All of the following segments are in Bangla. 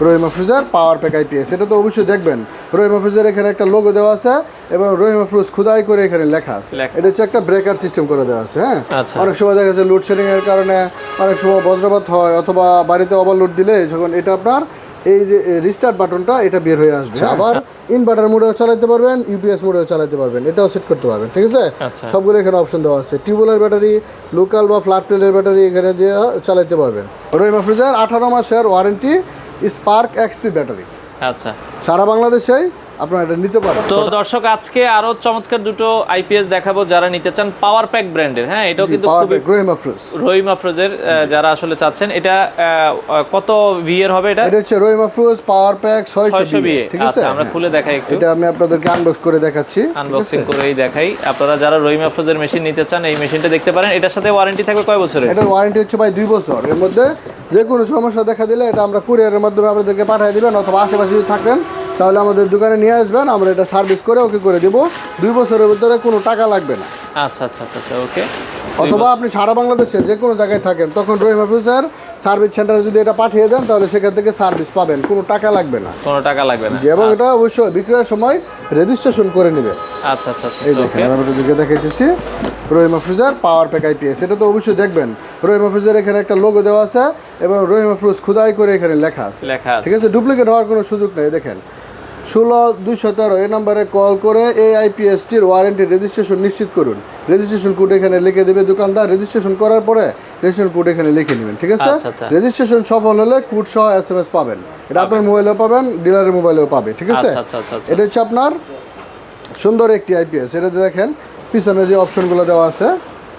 Rahima freezer power pack IPS, এটা তো অবশ্যই দেখবেন। রহিমা ফ্রিজার এখানে একটা লোগো দেওয়া আছে এবং রহিমা ফ্রুজ খোদাই করে এখানে লেখা আছে। এটা হচ্ছে একটা ব্রেকার সিস্টেম করে দেওয়া আছে। হ্যাঁ, অনেক সময় দেখা যাচ্ছে লোডশেডিং এর কারণে অনেক সময় বজ্রপাত হয়, অথবা বাড়িতে ওভারলোড দিলে যখন এটা আপনার এই যে রিস্টার্ট বাটনটা এটা বের হয়ে আসবে। আবার ইনভার্টার মোডেও চালাতে পারবেন, ইউপিএস মোডেও চালাতে পারবেন, এটাও সেট করতে পারবেন। ঠিক আছে, সবগুলো এখানে অপশন দেওয়া আছে। টিউবওয়েলের ব্যাটারি, লোকাল বা ফ্ল্যাট প্লেটের ব্যাটারি এখানে দিয়ে চালাতে পারবেন। রহিমা ফ্রিজার 18 মাসের ওয়ারেন্টি, স্পার্ক এক্সপি ব্যাটারি। আচ্ছা, সারা বাংলাদেশেই আপনারা এটা নিতে পারেন। তো দর্শক, আজকে আরো চমৎকার দুটো আইপিএস দেখাবো যারা নিতে চান পাওয়ার প্যাক ব্র্যান্ডের। হ্যাঁ, এটাও কিন্তু খুবই রহিমা ফ্রুজের যারা আসলে চাচ্ছেন। এটা কত ভি এর হবে? এটা হচ্ছে রহিমা ফ্রুজ পাওয়ার প্যাক 600 ভি। ঠিক আছে, আমরা খুলে দেখাই একটু। এটা আমি আপনাদেরকে আনবক্স করে দেখাচ্ছি, আনবক্সিং করেই দেখাই। আপনারা যারা রহিমা ফ্রুজের মেশিন নিতে চান এই মেশিনটা দেখতে পারেন। এটার সাথে ওয়ারেন্টি থাকবে কয় বছরের? এটার ওয়ারেন্টি হচ্ছে ভাই 2 বছর। এর মধ্যে যে কোনো সমস্যা দেখা দিলে এটা আমরা কুরিয়ারের মাধ্যমে আপনাদেরকে পাঠিয়ে দিবেন, অথবা আশেপাশে যদি থাকেন তাহলে আমাদের দোকানে নিয়ে আসবেন, আমরা এটা সার্ভিস করে ওকে করে দেবো। 2 বছরের ভিতরে কোনো টাকা লাগবে না। আচ্ছা আচ্ছা আচ্ছা, ওকে। অথবা আপনি সারা বাংলাদেশে যে কোনো জায়গায় থাকেন, তখন রহিমা ফ্রুজের সার্ভিস সেন্টারে যদি এটা পাঠিয়ে দেন তাহলে সেখান থেকে সার্ভিস পাবেন, কোনো টাকা লাগবে না। কোনো টাকা লাগবে না, এবং এটা অবশ্যই বিক্রয়ের সময় রেজিস্ট্রেশন করে নেবে। আচ্ছা আচ্ছা, এই দেখেন আমি আপনাদেরকে দেখাইতেছি Rahima freezer power pack IPS, এটা তো অবশ্যই দেখবেন। রহিমা ফ্রিজার এখানে একটা লোগো দেওয়া আছে এবং রহিমা ফ্রুজ খোদাই করে এখানে লেখা আছে। ঠিক আছে, ডুপ্লিকেট হওয়ার কোনো সুযোগ নেই। দেখেন 16217 এই নম্বরে কল করে এই আইপিএসটির ওয়ারেন্টি রেজিস্ট্রেশন নিশ্চিত করুন। রেজিস্ট্রেশন কোড এখানে লিখে দেবে দোকানদার। রেজিস্ট্রেশন করার পরে রেজিস্ট্রেশন কোড এখানে লিখে নেবেন। ঠিক আছে, রেজিস্ট্রেশন সফল হলে কোড সহ এসএমএস পাবেন। এটা আপনার মোবাইলেও পাবেন, ডিলারের মোবাইলেও পাবে। ঠিক আছে, এটা হচ্ছে আপনার সুন্দর একটি আইপিএস। এটাতে দেখেন পিছনে যে অপশনগুলো দেওয়া আছে,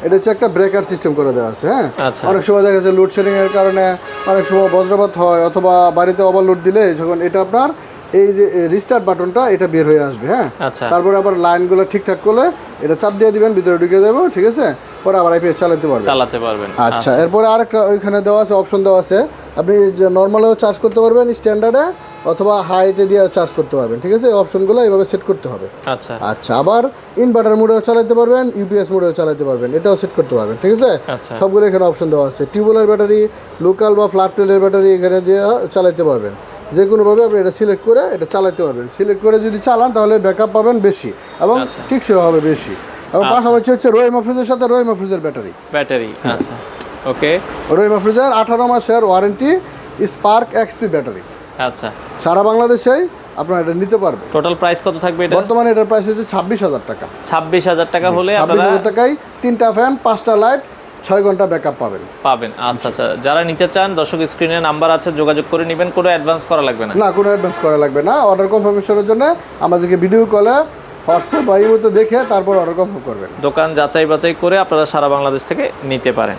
এটা হচ্ছে একটা ব্রেকার সিস্টেম করে দেওয়া আছে। হ্যাঁ, অনেক সময় দেখা যাচ্ছে লোডশেডিং এর কারণে অনেক সময় বজ্রপাত হয়, অথবা বাড়িতে ওভারলোড দিলে যখন এটা আপনার এই যে রিস্টার্ট বাটনটা এটা বের হয়ে আসবে। হ্যাঁ, তারপরে আবার লাইনগুলো ঠিকঠাক করলে এটা চাপ দিয়ে দিবেন, ভিতরে ঢুকে দেবো। ঠিক আছে, পরে আবার আইপিএস চালাতে পারবেন। আচ্ছা, এরপরে আরেকটা ওইখানে দেওয়া আছে, অপশন দেওয়া আছে, আপনি নর্মালেও চার্জ করতে পারবেন, স্ট্যান্ডার্ডে, অথবা হাইতে দিয়ে চার্জ করতে পারবেন। ঠিক আছে, এই অপশনগুলো এইভাবে সেট করতে হবে। আচ্ছা, আবার ইনভার্টার মোডেও চালাতে পারবেন, ইউপিএস মোডেও চালাতে পারবেন, এটাও সেট করতে পারবেন। ঠিক আছে, সবগুলো এখানে অপশন দেওয়া আছে। টিউবওয়েলের ব্যাটারি, লোকাল বা ফ্ল্যাট প্লেটের ব্যাটারি এখানে দিয়ে চালাতে পারবেন। যে কোনোভাবে আপনি এটা সিলেক্ট করে এটা চালাতে পারবেন। সিলেক্ট করে যদি চালান তাহলে ব্যাকআপ পাবেন বেশি এবং টিকসই হবে বেশি। এবং পাশাপাশি হচ্ছে রহিমা ফ্রিজের সাথে রহিমা ফ্রিজের ব্যাটারি। আচ্ছা, ওকে। রহিমা ফ্রিজার 18 মাসের ওয়ারেন্টি, স্পার্ক এক্সপি ব্যাটারি। আচ্ছা, সারা বাংলাদেশেই আপনারা এটা নিতে পারবেন। টোটাল প্রাইস কত থাকবে এটা? বর্তমানে এটার প্রাইস হচ্ছে 26,000 টাকা। 26,000 টাকা হলে আপনারা 26,000 টাকায় 3টা ফ্যান, 5টা লাইট, 6 ঘন্টা ব্যাকআপ পাবেন। আচ্ছা আচ্ছা, যারা নিতে চান দর্শক স্ক্রিনে নাম্বার আছে, যোগাযোগ করে নেবেন। কোনো অ্যাডভান্স করা লাগবে না? না, কোনো অ্যাডভান্স করা লাগবে না। অর্ডার কনফার্মেশনের জন্য আমাদেরকে ভিডিও কলে, হোয়াটসঅ্যাপ বা ইমোতে দেখে তারপর অর্ডার কনফার্ম করবেন। দোকান যাচাই বাছাই করে আপনারা সারা বাংলাদেশ থেকে নিতে পারেন।